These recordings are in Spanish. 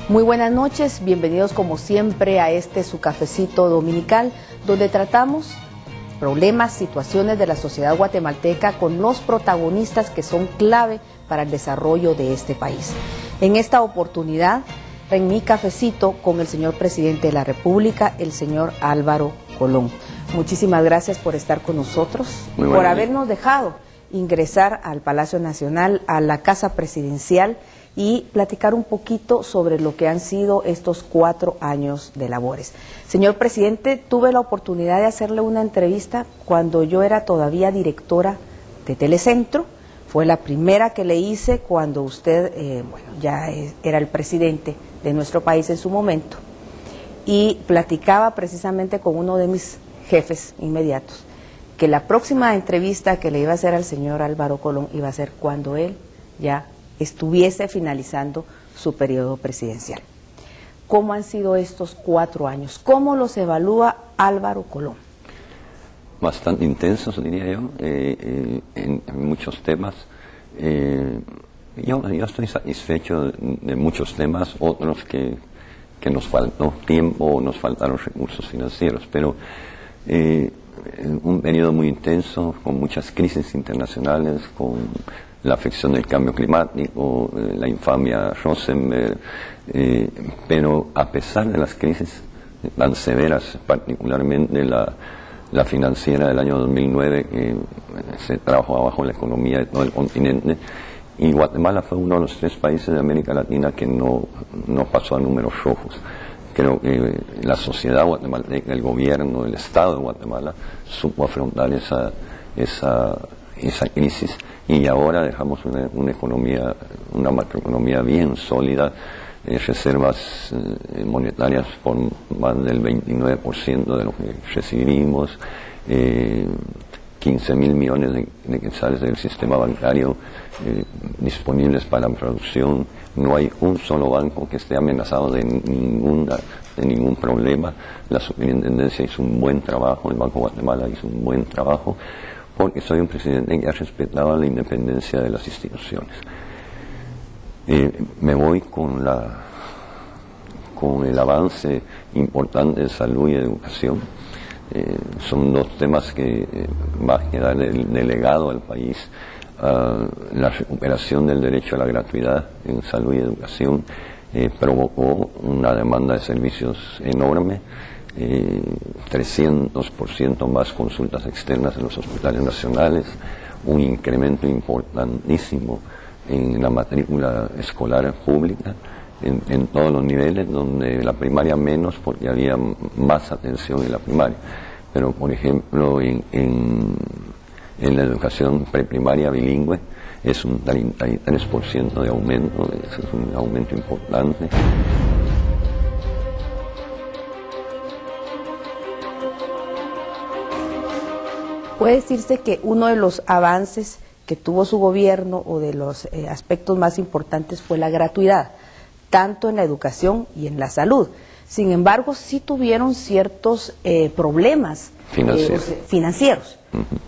Muy buenas noches, bienvenidos como siempre a su cafecito dominical, donde tratamos problemas, situaciones de la sociedad guatemalteca con los protagonistas que son clave para el desarrollo de este país. En esta oportunidad, en mi cafecito con el señor presidente de la República, el señor Álvaro Colón. Muchísimas gracias por estar con nosotros, por habernos dejado ingresar al Palacio Nacional, a la Casa Presidencial, y platicar un poquito sobre lo que han sido estos 4 años de labores. Señor presidente, tuve la oportunidad de hacerle una entrevista cuando yo era todavía directora de Telecentro. Fue la primera que le hice cuando usted ya era el presidente de nuestro país en su momento. Y platicaba precisamente con uno de mis jefes inmediatos que la próxima entrevista que le iba a hacer al señor Álvaro Colón iba a ser cuando él ya estuviese finalizando su periodo presidencial. ¿Cómo han sido estos 4 años? ¿Cómo los evalúa Álvaro Colón? Bastante intensos, diría yo, en muchos temas. Yo estoy satisfecho de muchos temas, otros que nos faltó tiempo, nos faltaron recursos financieros, pero un periodo muy intenso, con muchas crisis internacionales, con la afección del cambio climático, la infamia Rosenberg, pero a pesar de las crisis tan severas, particularmente la financiera del año 2009, que se trajo abajo la economía de todo el continente, y Guatemala fue uno de los 3 países de América Latina que no pasó a números rojos. Creo que la sociedad guatemalteca, el gobierno, el Estado de Guatemala supo afrontar esa crisis, y ahora dejamos una economía, una macroeconomía bien sólida, reservas monetarias por más del 29% de lo que recibimos, 15.000 millones de quetzales del sistema bancario disponibles para la producción. No hay un solo banco que esté amenazado de ningún problema. La superintendencia hizo un buen trabajo, el Banco de Guatemala hizo un buen trabajo, porque soy un presidente que ha respetado la independencia de las instituciones. Me voy con el avance importante de salud y educación. Son 2 temas que va a quedar delegado al país. La recuperación del derecho a la gratuidad en salud y educación provocó una demanda de servicios enorme. 300% más consultas externas en los hospitales nacionales, un incremento importantísimo en la matrícula escolar pública, en todos los niveles, donde la primaria menos porque había más atención en la primaria. Pero, por ejemplo, en la educación preprimaria bilingüe es un 33% de aumento, eso es un aumento importante. Puede decirse que uno de los avances que tuvo su gobierno, o de los aspectos más importantes, fue la gratuidad, tanto en la educación y en la salud. Sin embargo, sí tuvieron ciertos problemas financieros,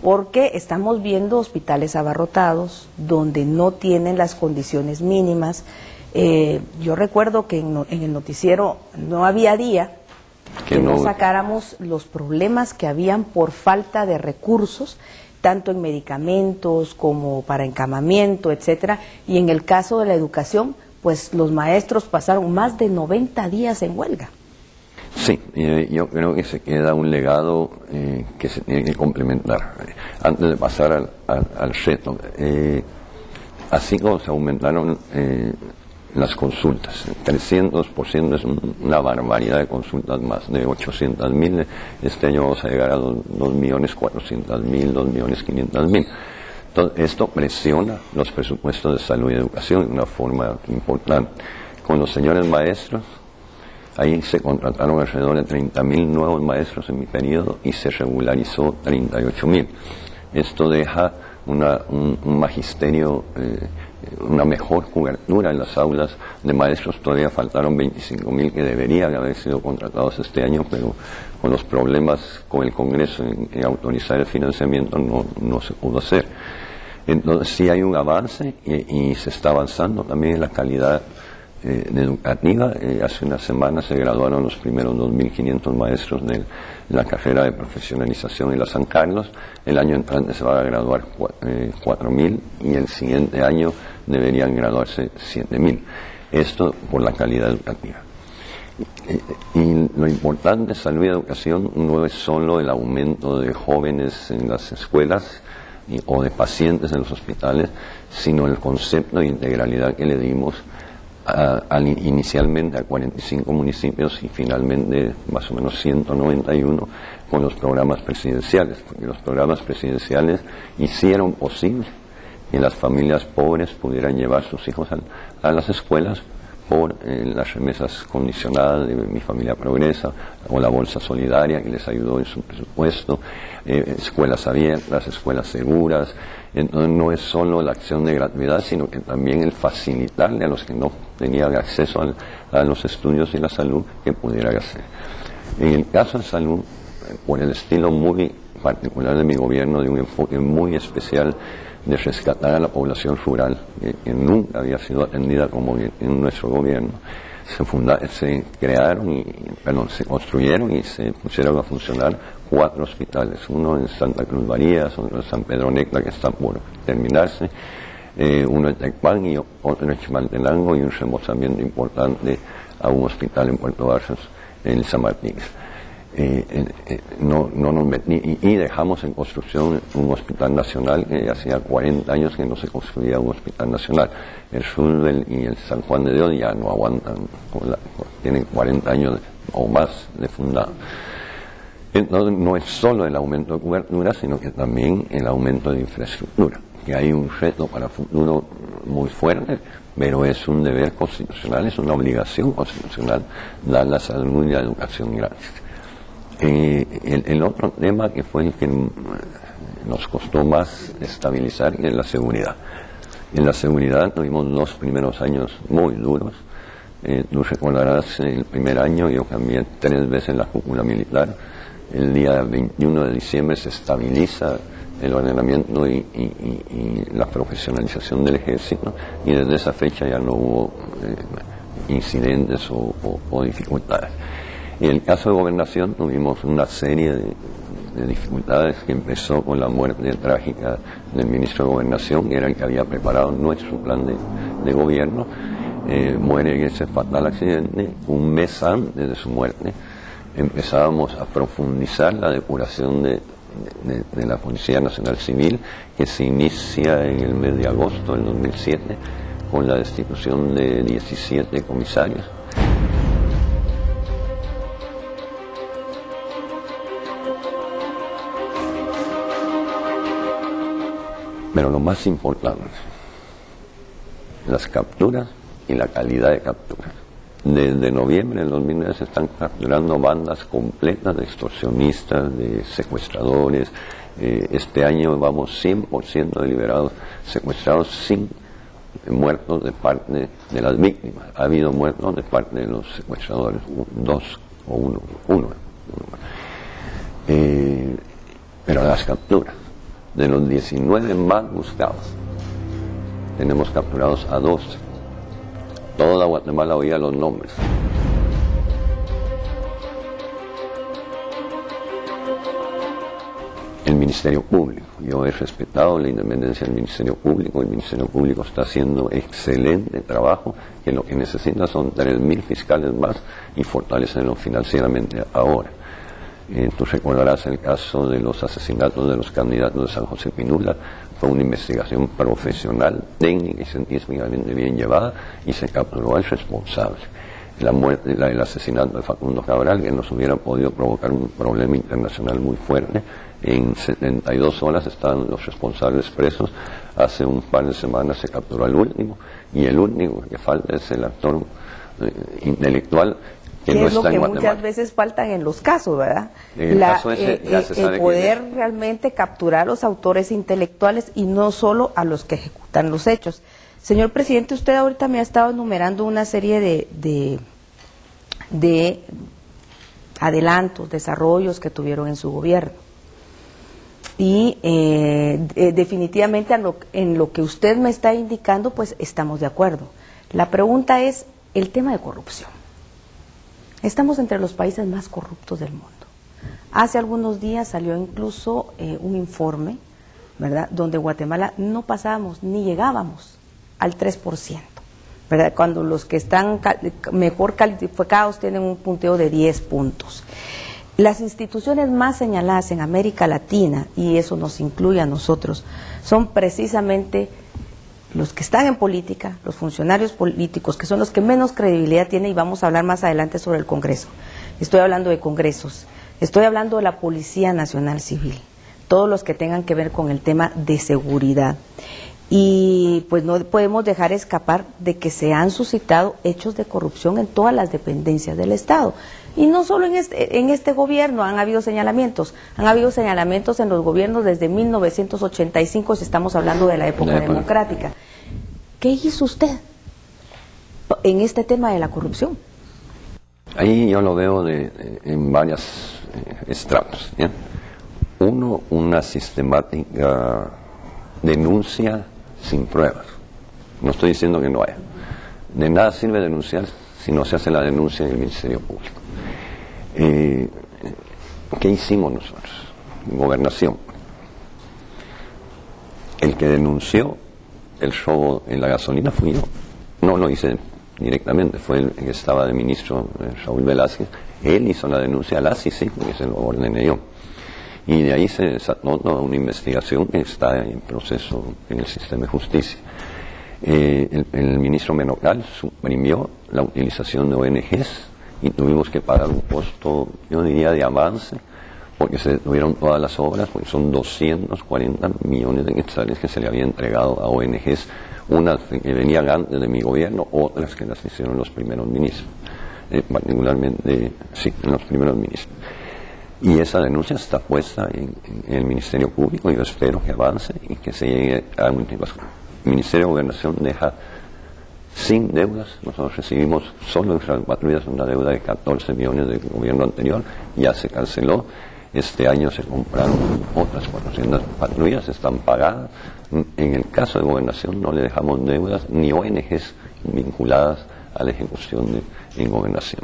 porque estamos viendo hospitales abarrotados, donde no tienen las condiciones mínimas. Yo recuerdo que en el noticiero no había día que no sacáramos los problemas que habían por falta de recursos, tanto en medicamentos como para encamamiento, etcétera. Y en el caso de la educación, pues los maestros pasaron más de 90 días en huelga. Sí, yo creo que se queda un legado que se tiene que complementar. Antes de pasar al reto, así como se aumentaron las consultas, 300% es una barbaridad de consultas, más de 800.000, este año vamos a llegar a 2.400.000, 2.500.000. Entonces, esto presiona los presupuestos de salud y educación de una forma importante. Con los señores maestros, ahí se contrataron alrededor de 30.000 nuevos maestros en mi periodo y se regularizó 38.000. Esto deja un magisterio, una mejor cobertura en las aulas de maestros. Todavía faltaron 25.000 que deberían haber sido contratados este año, pero con los problemas con el Congreso en autorizar el financiamiento no se pudo hacer. Entonces sí hay un avance y se está avanzando también en la calidad educativa. Hace una semana se graduaron los primeros 2.500 maestros de la carrera de profesionalización en la San Carlos. El año entrante se van a graduar 4.000 y el siguiente año deberían graduarse 7.000. Esto por la calidad educativa. Y lo importante de salud y educación no es solo el aumento de jóvenes en las escuelas o de pacientes en los hospitales, sino el concepto de integralidad que le dimos inicialmente a 45 municipios y finalmente más o menos 191 con los programas presidenciales, porque los programas presidenciales hicieron posible que las familias pobres pudieran llevar sus hijos a las escuelas por las remesas condicionadas de Mi Familia Progresa o la Bolsa Solidaria que les ayudó en su presupuesto, escuelas abiertas, escuelas seguras. Entonces no es solo la acción de gratuidad, sino que también el facilitarle a los que no tenían acceso a los estudios y la salud que pudieran hacer. En el caso de salud, por el estilo muy particular de mi gobierno, de un enfoque muy especial de rescatar a la población rural, que nunca había sido atendida como en nuestro gobierno, se construyeron y se pusieron a funcionar 4 hospitales, uno en Santa Cruz Varías, otro en San Pedro Necla, que está por terminarse, uno en Tecpan y otro en Chimaltenango, y un remozamiento importante a un hospital en Puerto Varas, en San Martín. Y dejamos en construcción un hospital nacional que hacía 40 años que no se construía un hospital nacional. El Roosevelt y el San Juan de Dios ya no aguantan, tienen 40 años o más de fundado. Entonces no es solo el aumento de cobertura, sino que también el aumento de infraestructura, que hay un reto para el futuro muy fuerte, pero es un deber constitucional, es una obligación constitucional dar la salud y la educación gratis. El otro tema que fue el que nos costó más estabilizar es la seguridad. En la seguridad tuvimos 2 primeros años muy duros. Tú recordarás, el primer año yo cambié 3 veces la cúpula militar. El día 21 de diciembre se estabiliza el ordenamiento y la profesionalización del ejército, y desde esa fecha ya no hubo incidentes o dificultades. En el caso de gobernación tuvimos una serie de dificultades que empezó con la muerte trágica del ministro de Gobernación, que era el que había preparado nuestro plan de gobierno. Muere en ese fatal accidente. Un mes antes de su muerte empezábamos a profundizar la depuración de la Policía Nacional Civil, que se inicia en el mes de agosto del 2007 con la destitución de 17 comisarios. Pero lo más importante, las capturas y la calidad de capturas. Desde noviembre del 2009 se están capturando bandas completas de extorsionistas, de secuestradores. Este año vamos 100% de liberados, secuestrados, sin muertos de parte de las víctimas. Ha habido muertos de parte de los secuestradores, 2 o 1. Pero las capturas, de los 19 más buscados, tenemos capturados a 12. Toda Guatemala oía los nombres. El Ministerio Público. Yo he respetado la independencia del Ministerio Público. El Ministerio Público está haciendo excelente trabajo, que lo que necesita son 3.000 fiscales más y fortalecerlo financieramente ahora. Tú recordarás el caso de los asesinatos de los candidatos de San José Pinula. Fue una investigación profesional, técnica y científicamente bien llevada, y se capturó al responsable. La muerte, el asesinato de Facundo Cabral, que nos hubiera podido provocar un problema internacional muy fuerte. En 72 horas estaban los responsables presos. Hace un par de semanas se capturó al último, y el único que falta es el actor intelectual, que no es lo está que en Guatemala. Muchas veces faltan en los casos, ¿verdad? El caso es, el poder realmente capturar a los autores intelectuales y no solo a los que ejecutan los hechos. Señor presidente, usted ahorita me ha estado enumerando una serie de adelantos, desarrollos que tuvieron en su gobierno. Y definitivamente en lo que usted me está indicando, pues estamos de acuerdo. La pregunta es, el tema de corrupción. Estamos entre los países más corruptos del mundo. Hace algunos días salió incluso un informe, ¿verdad?, donde Guatemala no pasábamos ni llegábamos al 3%, ¿verdad?, cuando los que están mejor calificados tienen un punteo de 10 puntos. Las instituciones más señaladas en América Latina, y eso nos incluye a nosotros, son precisamente los que están en política, los funcionarios políticos, que son los que menos credibilidad tienen, y vamos a hablar más adelante sobre el Congreso. Estoy hablando de congresos, estoy hablando de la Policía Nacional Civil, todos los que tengan que ver con el tema de seguridad. Y pues no podemos dejar escapar de que se han suscitado hechos de corrupción en todas las dependencias del Estado. Y no solo en este gobierno han habido señalamientos en los gobiernos desde 1985, si estamos hablando de la época democrática. ¿Qué hizo usted en este tema de la corrupción? Ahí yo lo veo en varios estratos, ¿ya? Uno, una sistemática denuncia sin pruebas. No estoy diciendo que no haya. De nada sirve denunciar si no se hace la denuncia en el Ministerio Público. ¿Qué hicimos nosotros? Gobernación. El que denunció el robo en la gasolina fui yo. No lo hice directamente, fue el que estaba de ministro, Raúl Velázquez. Él hizo la denuncia a la CICI, porque se lo ordené yo. Y de ahí se desató toda una investigación que está en proceso en el sistema de justicia. El ministro Menocal suprimió la utilización de ONGs y tuvimos que pagar un costo, yo diría, de avance, porque se detuvieron todas las obras, porque son 240 millones de quetzales que se le había entregado a ONGs, unas que venían antes de mi gobierno, otras que las hicieron los primeros ministros, particularmente, sí, los primeros ministros. Y esa denuncia está puesta en el Ministerio Público, y yo espero que avance y que se llegue a un tiempo. El Ministerio de Gobernación deja sin deudas. Nosotros recibimos solo en patrullas una deuda de 14 millones del gobierno anterior, ya se canceló. Este año se compraron otras 400 patrullas, están pagadas. En el caso de Gobernación no le dejamos deudas ni ONGs vinculadas a la ejecución en Gobernación.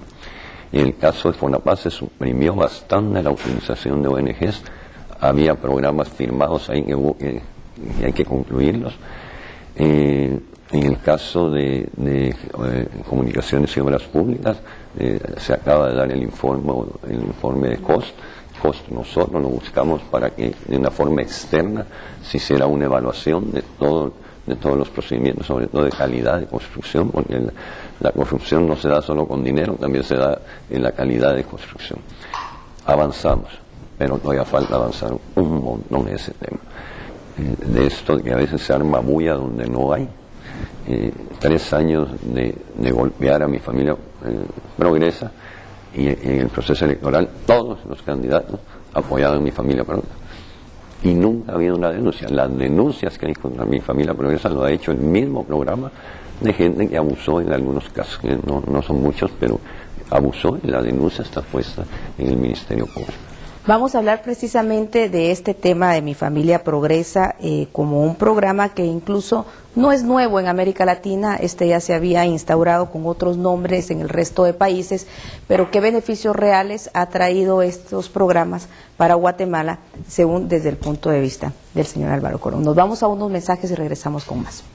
En el caso de Fonapaz se suprimió bastante la utilización de ONGs, había programas firmados ahí que hay que concluirlos. En el caso de comunicaciones y obras públicas, se acaba de dar el informe de costo. Nosotros lo buscamos para que de una forma externa se hiciera una evaluación de todos los procedimientos, sobre todo de calidad de construcción, porque la corrupción no se da solo con dinero, también se da en la calidad de construcción. Avanzamos, pero todavía falta avanzar un montón en ese tema. De esto que a veces se arma bulla donde no hay. 3 años de golpear a mi familia progresa, y en el proceso electoral todos los candidatos apoyaron a mi familia progresa. Y nunca ha habido una denuncia. Las denuncias que hay contra mi familia progresa lo ha hecho el mismo programa de gente que abusó en algunos casos, que no son muchos, pero abusó, y la denuncia está puesta en el Ministerio Público. Vamos a hablar precisamente de este tema de Mi Familia Progresa como un programa que incluso no es nuevo en América Latina, ya se había instaurado con otros nombres en el resto de países, pero qué beneficios reales ha traído estos programas para Guatemala, según desde el punto de vista del señor Álvaro Colón. Nos vamos a unos mensajes y regresamos con más.